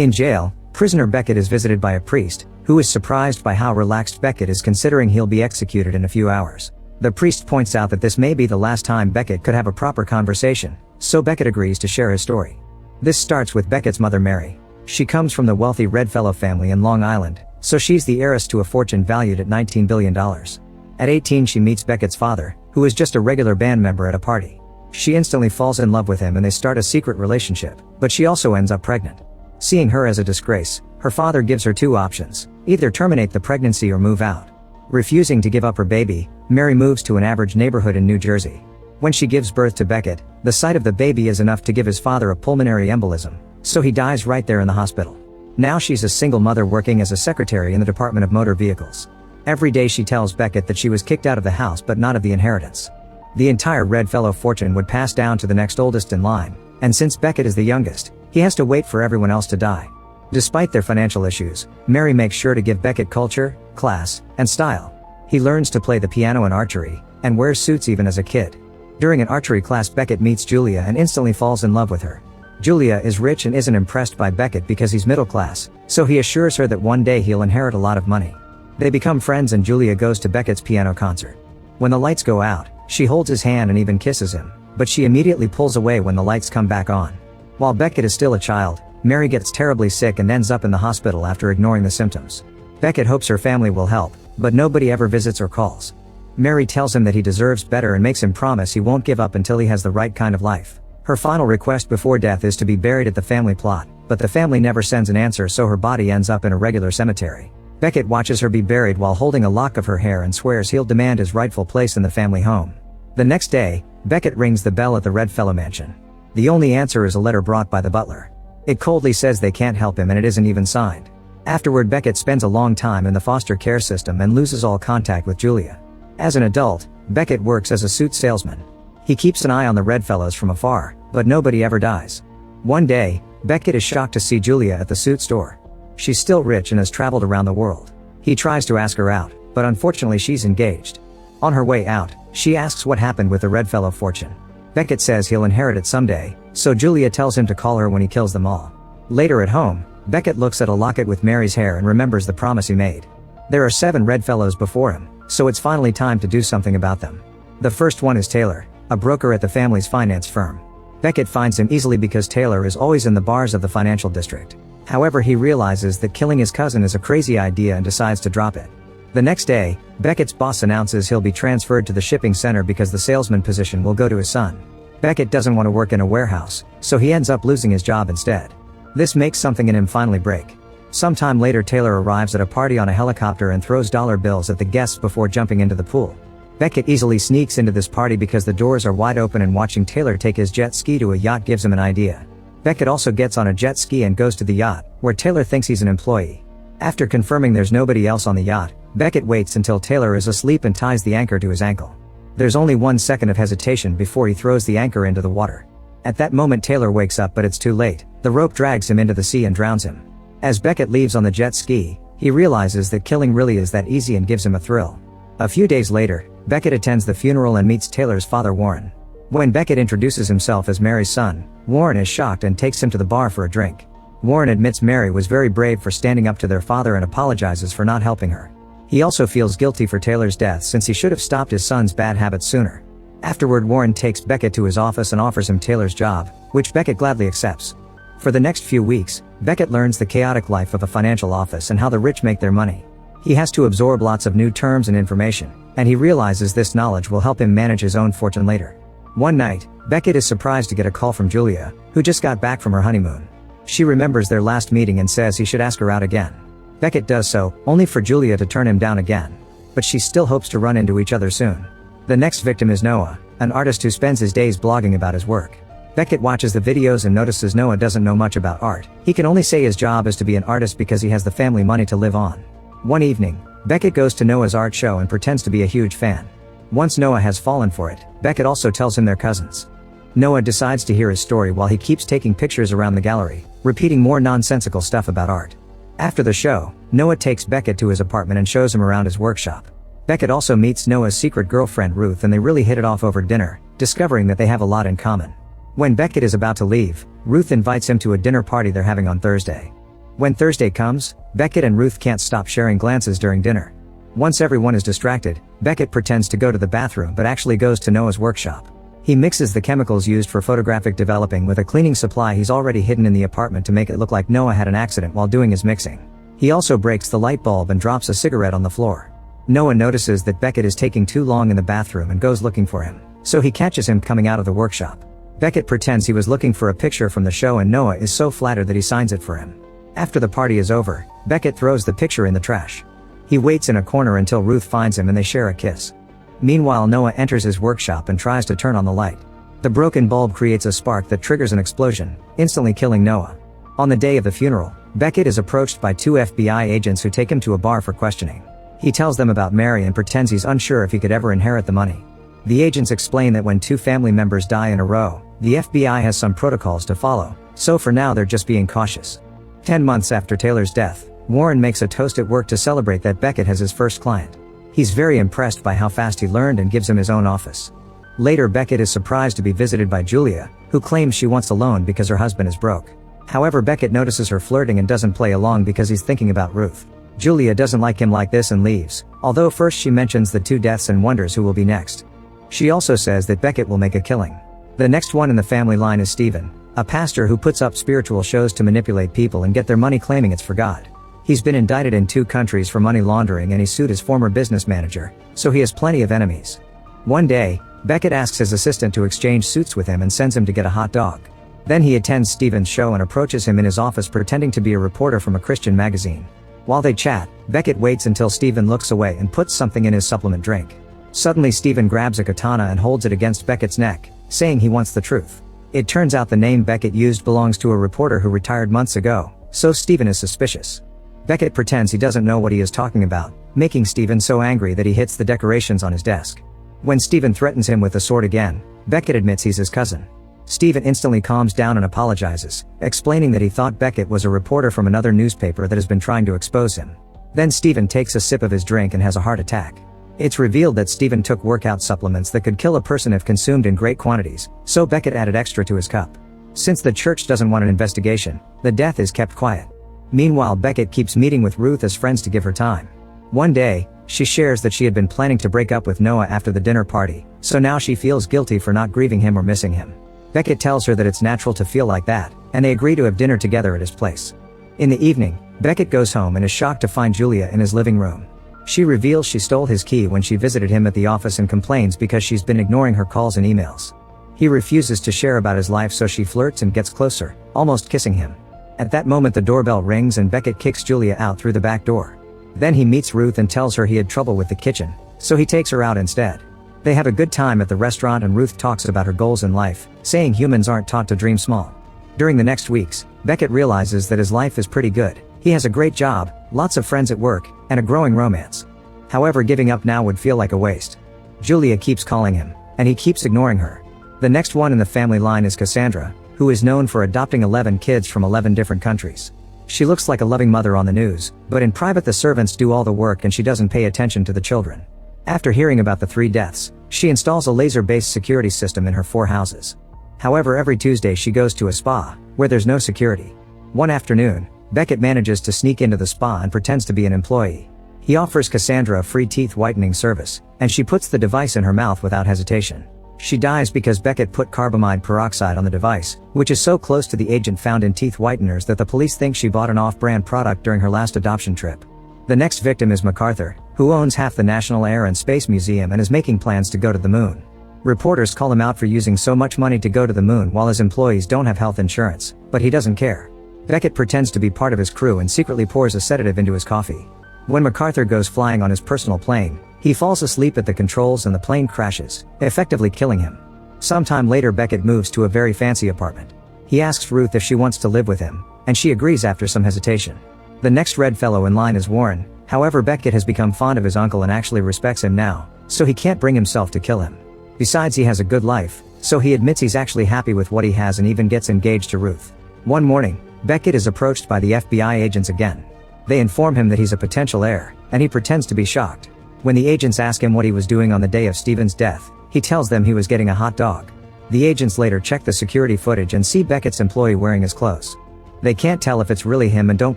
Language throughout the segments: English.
In jail, prisoner Beckett is visited by a priest, who is surprised by how relaxed Beckett is considering he'll be executed in a few hours. The priest points out that this may be the last time Beckett could have a proper conversation, so Beckett agrees to share his story. This starts with Beckett's mother Mary. She comes from the wealthy Redfellow family in Long Island, so she's the heiress to a fortune valued at $19 billion. At 18 she meets Beckett's father, who is just a regular band member at a party. She instantly falls in love with him and they start a secret relationship, but she also ends up pregnant. Seeing her as a disgrace, her father gives her two options: either terminate the pregnancy or move out. Refusing to give up her baby, Mary moves to an average neighborhood in New Jersey. When she gives birth to Beckett, the sight of the baby is enough to give his father a pulmonary embolism, so he dies right there in the hospital. Now she's a single mother working as a secretary in the Department of Motor Vehicles. Every day she tells Beckett that she was kicked out of the house but not of the inheritance. The entire Redfellow fortune would pass down to the next oldest in line, and since Beckett is the youngest, he has to wait for everyone else to die. Despite their financial issues, Mary makes sure to give Beckett culture, class, and style. He learns to play the piano and archery, and wears suits even as a kid. During an archery class Beckett meets Julia and instantly falls in love with her. Julia is rich and isn't impressed by Beckett because he's middle class, so he assures her that one day he'll inherit a lot of money. They become friends and Julia goes to Beckett's piano concert. When the lights go out, she holds his hand and even kisses him, but she immediately pulls away when the lights come back on. While Beckett is still a child, Mary gets terribly sick and ends up in the hospital after ignoring the symptoms. Beckett hopes her family will help, but nobody ever visits or calls. Mary tells him that he deserves better and makes him promise he won't give up until he has the right kind of life. Her final request before death is to be buried at the family plot, but the family never sends an answer, so her body ends up in a regular cemetery. Beckett watches her be buried while holding a lock of her hair and swears he'll demand his rightful place in the family home. The next day, Beckett rings the bell at the Redfellow mansion. The only answer is a letter brought by the butler. It coldly says they can't help him and it isn't even signed. Afterward, Beckett spends a long time in the foster care system and loses all contact with Julia. As an adult, Beckett works as a suit salesman. He keeps an eye on the Redfellows from afar, but nobody ever dies. One day, Beckett is shocked to see Julia at the suit store. She's still rich and has traveled around the world. He tries to ask her out, but unfortunately she's engaged. On her way out, she asks what happened with the Redfellow fortune. Beckett says he'll inherit it someday, so Julia tells him to call her when he kills them all. Later at home, Beckett looks at a locket with Mary's hair and remembers the promise he made. There are 7 Redfellows before him, so it's finally time to do something about them. The first one is Taylor, a broker at the family's finance firm. Beckett finds him easily because Taylor is always in the bars of the financial district. However, he realizes that killing his cousin is a crazy idea and decides to drop it. The next day, Beckett's boss announces he'll be transferred to the shipping center because the salesman position will go to his son. Beckett doesn't want to work in a warehouse, so he ends up losing his job instead. This makes something in him finally break. Sometime later, Taylor arrives at a party on a helicopter and throws dollar bills at the guests before jumping into the pool. Beckett easily sneaks into this party because the doors are wide open, and watching Taylor take his jet ski to a yacht gives him an idea. Beckett also gets on a jet ski and goes to the yacht, where Taylor thinks he's an employee. After confirming there's nobody else on the yacht, Beckett waits until Taylor is asleep and ties the anchor to his ankle. There's only 1 second of hesitation before he throws the anchor into the water. At that moment Taylor wakes up, but it's too late. The rope drags him into the sea and drowns him. As Beckett leaves on the jet ski, he realizes that killing really is that easy and gives him a thrill. A few days later, Beckett attends the funeral and meets Taylor's father Warren. When Beckett introduces himself as Mary's son, Warren is shocked and takes him to the bar for a drink. Warren admits Mary was very brave for standing up to their father and apologizes for not helping her. He also feels guilty for Taylor's death since he should have stopped his son's bad habits sooner. Afterward, Warren takes Beckett to his office and offers him Taylor's job, which Beckett gladly accepts. For the next few weeks, Beckett learns the chaotic life of a financial office and how the rich make their money. He has to absorb lots of new terms and information, and he realizes this knowledge will help him manage his own fortune later. One night, Beckett is surprised to get a call from Julia, who just got back from her honeymoon. She remembers their last meeting and says he should ask her out again. Beckett does so, only for Julia to turn him down again. But she still hopes to run into each other soon. The next victim is Noah, an artist who spends his days blogging about his work. Beckett watches the videos and notices Noah doesn't know much about art. He can only say his job is to be an artist because he has the family money to live on. One evening, Beckett goes to Noah's art show and pretends to be a huge fan. Once Noah has fallen for it, Beckett also tells him they're cousins. Noah decides to hear his story while he keeps taking pictures around the gallery, repeating more nonsensical stuff about art. After the show, Noah takes Beckett to his apartment and shows him around his workshop. Beckett also meets Noah's secret girlfriend Ruth, and they really hit it off over dinner, discovering that they have a lot in common. When Beckett is about to leave, Ruth invites him to a dinner party they're having on Thursday. When Thursday comes, Beckett and Ruth can't stop sharing glances during dinner. Once everyone is distracted, Beckett pretends to go to the bathroom but actually goes to Noah's workshop. He mixes the chemicals used for photographic developing with a cleaning supply he's already hidden in the apartment to make it look like Noah had an accident while doing his mixing. He also breaks the light bulb and drops a cigarette on the floor. Noah notices that Beckett is taking too long in the bathroom and goes looking for him, so he catches him coming out of the workshop. Beckett pretends he was looking for a picture from the show and Noah is so flattered that he signs it for him. After the party is over, Beckett throws the picture in the trash. He waits in a corner until Ruth finds him and they share a kiss. Meanwhile, Noah enters his workshop and tries to turn on the light. The broken bulb creates a spark that triggers an explosion, instantly killing Noah. On the day of the funeral, Beckett is approached by two FBI agents who take him to a bar for questioning. He tells them about Mary and pretends he's unsure if he could ever inherit the money. The agents explain that when two family members die in a row, the FBI has some protocols to follow, so for now they're just being cautious. 10 months after Taylor's death, Warren makes a toast at work to celebrate that Beckett has his first client. He's very impressed by how fast he learned and gives him his own office. Later, Beckett is surprised to be visited by Julia, who claims she wants a loan because her husband is broke. However, Beckett notices her flirting and doesn't play along because he's thinking about Ruth. Julia doesn't like him like this and leaves, although first she mentions the two deaths and wonders who will be next. She also says that Beckett will make a killing. The next one in the family line is Stephen, a pastor who puts up spiritual shows to manipulate people and get their money claiming it's for God. He's been indicted in 2 countries for money laundering and he sued his former business manager, so he has plenty of enemies. One day, Beckett asks his assistant to exchange suits with him and sends him to get a hot dog. Then he attends Stephen's show and approaches him in his office pretending to be a reporter from a Christian magazine. While they chat, Beckett waits until Stephen looks away and puts something in his supplement drink. Suddenly Stephen grabs a katana and holds it against Beckett's neck, saying he wants the truth. It turns out the name Beckett used belongs to a reporter who retired months ago, so Stephen is suspicious. Beckett pretends he doesn't know what he is talking about, making Stephen so angry that he hits the decorations on his desk. When Stephen threatens him with the sword again, Beckett admits he's his cousin. Stephen instantly calms down and apologizes, explaining that he thought Beckett was a reporter from another newspaper that has been trying to expose him. Then Stephen takes a sip of his drink and has a heart attack. It's revealed that Stephen took workout supplements that could kill a person if consumed in great quantities, so Beckett added extra to his cup. Since the church doesn't want an investigation, the death is kept quiet. Meanwhile, Beckett keeps meeting with Ruth as friends to give her time. One day, she shares that she had been planning to break up with Noah after the dinner party, so now she feels guilty for not grieving him or missing him. Beckett tells her that it's natural to feel like that, and they agree to have dinner together at his place. In the evening, Beckett goes home and is shocked to find Julia in his living room. She reveals she stole his key when she visited him at the office and complains because she's been ignoring her calls and emails. He refuses to share about his life, so she flirts and gets closer, almost kissing him. At that moment the doorbell rings and Beckett kicks Julia out through the back door. Then he meets Ruth and tells her he had trouble with the kitchen, so he takes her out instead. They have a good time at the restaurant and Ruth talks about her goals in life, saying humans aren't taught to dream small. During the next weeks, Beckett realizes that his life is pretty good. He has a great job, lots of friends at work, and a growing romance. However, giving up now would feel like a waste. Julia keeps calling him, and he keeps ignoring her. The next one in the family line is Cassandra, who is known for adopting 11 kids from 11 different countries. She looks like a loving mother on the news, but in private the servants do all the work and she doesn't pay attention to the children. After hearing about the 3 deaths, she installs a laser-based security system in her 4 houses. However, every Tuesday she goes to a spa, where there's no security. One afternoon, Beckett manages to sneak into the spa and pretends to be an employee. He offers Cassandra a free teeth whitening service, and she puts the device in her mouth without hesitation. She dies because Beckett put carbamide peroxide on the device, which is so close to the agent found in teeth whiteners that the police think she bought an off-brand product during her last adoption trip. The next victim is MacArthur, who owns half the National Air and Space Museum and is making plans to go to the moon. Reporters call him out for using so much money to go to the moon while his employees don't have health insurance, but he doesn't care. Beckett pretends to be part of his crew and secretly pours a sedative into his coffee. When MacArthur goes flying on his personal plane, he falls asleep at the controls and the plane crashes, effectively killing him. Sometime later Beckett moves to a very fancy apartment. He asks Ruth if she wants to live with him, and she agrees after some hesitation. The next red fellow in line is Warren, however Beckett has become fond of his uncle and actually respects him now, so he can't bring himself to kill him. Besides, he has a good life, so he admits he's actually happy with what he has and even gets engaged to Ruth. One morning, Beckett is approached by the FBI agents again. They inform him that he's a potential heir, and he pretends to be shocked. When the agents ask him what he was doing on the day of Stephen's death, he tells them he was getting a hot dog. The agents later check the security footage and see Beckett's employee wearing his clothes. They can't tell if it's really him and don't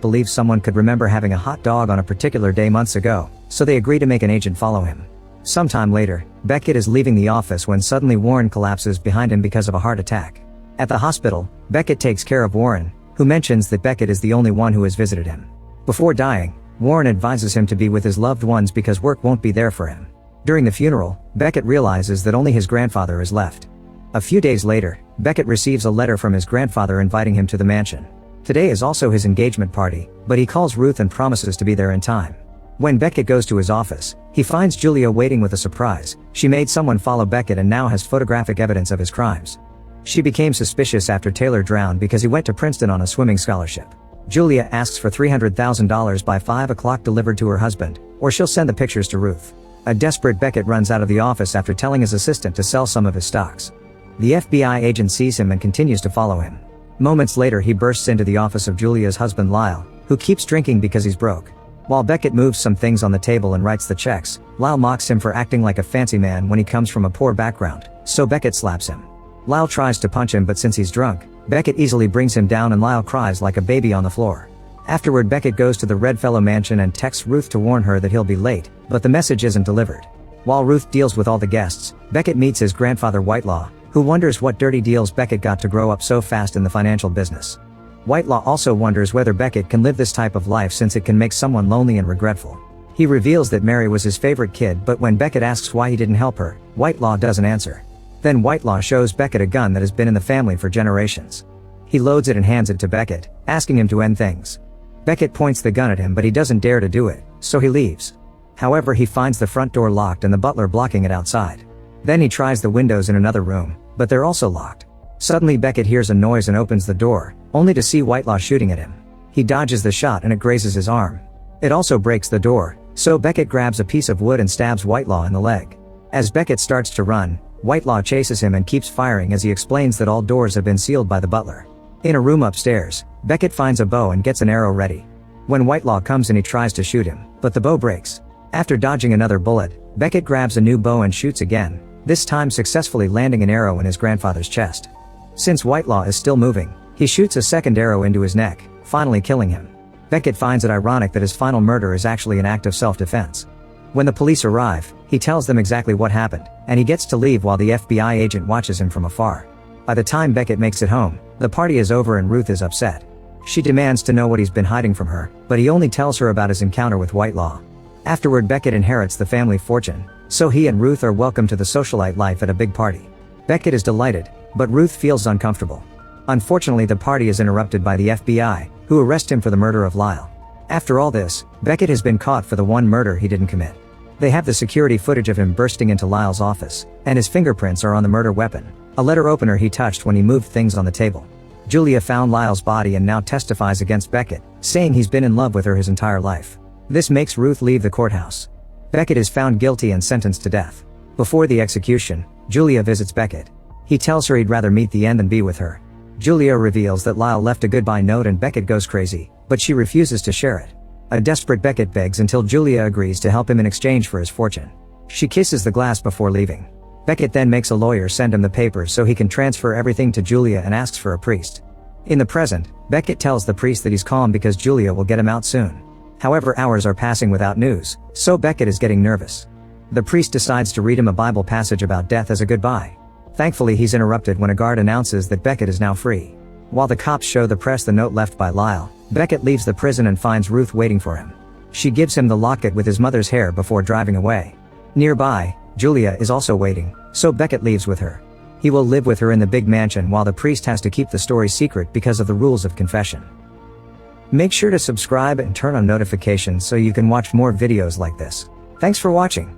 believe someone could remember having a hot dog on a particular day months ago, so they agree to make an agent follow him. Sometime later, Beckett is leaving the office when suddenly Warren collapses behind him because of a heart attack. At the hospital, Beckett takes care of Warren, who mentions that Beckett is the only one who has visited him. Before dying, Warren advises him to be with his loved ones because work won't be there for him. During the funeral, Beckett realizes that only his grandfather is left. A few days later, Beckett receives a letter from his grandfather inviting him to the mansion. Today is also his engagement party, but he calls Ruth and promises to be there in time. When Beckett goes to his office, he finds Julia waiting with a surprise. She made someone follow Beckett and now has photographic evidence of his crimes. She became suspicious after Taylor drowned because he went to Princeton on a swimming scholarship. Julia asks for $300,000 by 5 o'clock delivered to her husband, or she'll send the pictures to Ruth. A desperate Beckett runs out of the office after telling his assistant to sell some of his stocks. The FBI agent sees him and continues to follow him. Moments later he bursts into the office of Julia's husband Lyle, who keeps drinking because he's broke. While Beckett moves some things on the table and writes the checks, Lyle mocks him for acting like a fancy man when he comes from a poor background, so Beckett slaps him. Lyle tries to punch him, but since he's drunk, Beckett easily brings him down and Lyle cries like a baby on the floor. Afterward, Beckett goes to the Redfellow mansion and texts Ruth to warn her that he'll be late, but the message isn't delivered. While Ruth deals with all the guests, Beckett meets his grandfather Whitelaw, who wonders what dirty deals Beckett got to grow up so fast in the financial business. Whitelaw also wonders whether Beckett can live this type of life since it can make someone lonely and regretful. He reveals that Mary was his favorite kid, but when Beckett asks why he didn't help her, Whitelaw doesn't answer. Then Whitelaw shows Beckett a gun that has been in the family for generations. He loads it and hands it to Beckett, asking him to end things. Beckett points the gun at him, but he doesn't dare to do it, so he leaves. However, he finds the front door locked and the butler blocking it outside. Then he tries the windows in another room, but they're also locked. Suddenly Beckett hears a noise and opens the door, only to see Whitelaw shooting at him. He dodges the shot and it grazes his arm. It also breaks the door, so Beckett grabs a piece of wood and stabs Whitelaw in the leg. As Beckett starts to run, Whitelaw chases him and keeps firing as he explains that all doors have been sealed by the butler. In a room upstairs, Beckett finds a bow and gets an arrow ready. When Whitelaw comes in, he tries to shoot him, but the bow breaks. After dodging another bullet, Beckett grabs a new bow and shoots again, this time successfully landing an arrow in his grandfather's chest. Since Whitelaw is still moving, he shoots a second arrow into his neck, finally killing him. Beckett finds it ironic that his final murder is actually an act of self-defense. When the police arrive, he tells them exactly what happened, and he gets to leave while the FBI agent watches him from afar. By the time Beckett makes it home, the party is over and Ruth is upset. She demands to know what he's been hiding from her, but he only tells her about his encounter with Whitelaw. Afterward, Beckett inherits the family fortune, so he and Ruth are welcomed to the socialite life at a big party. Beckett is delighted, but Ruth feels uncomfortable. Unfortunately, the party is interrupted by the FBI, who arrest him for the murder of Lyle. After all this, Beckett has been caught for the one murder he didn't commit. They have the security footage of him bursting into Lyle's office, and his fingerprints are on the murder weapon, a letter opener he touched when he moved things on the table. Julia found Lyle's body and now testifies against Beckett, saying he's been in love with her his entire life. This makes Ruth leave the courthouse. Beckett is found guilty and sentenced to death. Before the execution, Julia visits Beckett. He tells her he'd rather meet the end than be with her. Julia reveals that Lyle left a goodbye note and Beckett goes crazy, but she refuses to share it. A desperate Beckett begs until Julia agrees to help him in exchange for his fortune. She kisses the glass before leaving. Beckett then makes a lawyer send him the papers so he can transfer everything to Julia and asks for a priest. In the present, Beckett tells the priest that he's calm because Julia will get him out soon. However, hours are passing without news, so Beckett is getting nervous. The priest decides to read him a Bible passage about death as a goodbye. Thankfully, he's interrupted when a guard announces that Beckett is now free. While the cops show the press the note left by Lyle, Beckett leaves the prison and finds Ruth waiting for him. She gives him the locket with his mother's hair before driving away. Nearby, Julia is also waiting, so Beckett leaves with her. He will live with her in the big mansion while the priest has to keep the story secret because of the rules of confession. Make sure to subscribe and turn on notifications so you can watch more videos like this. Thanks for watching.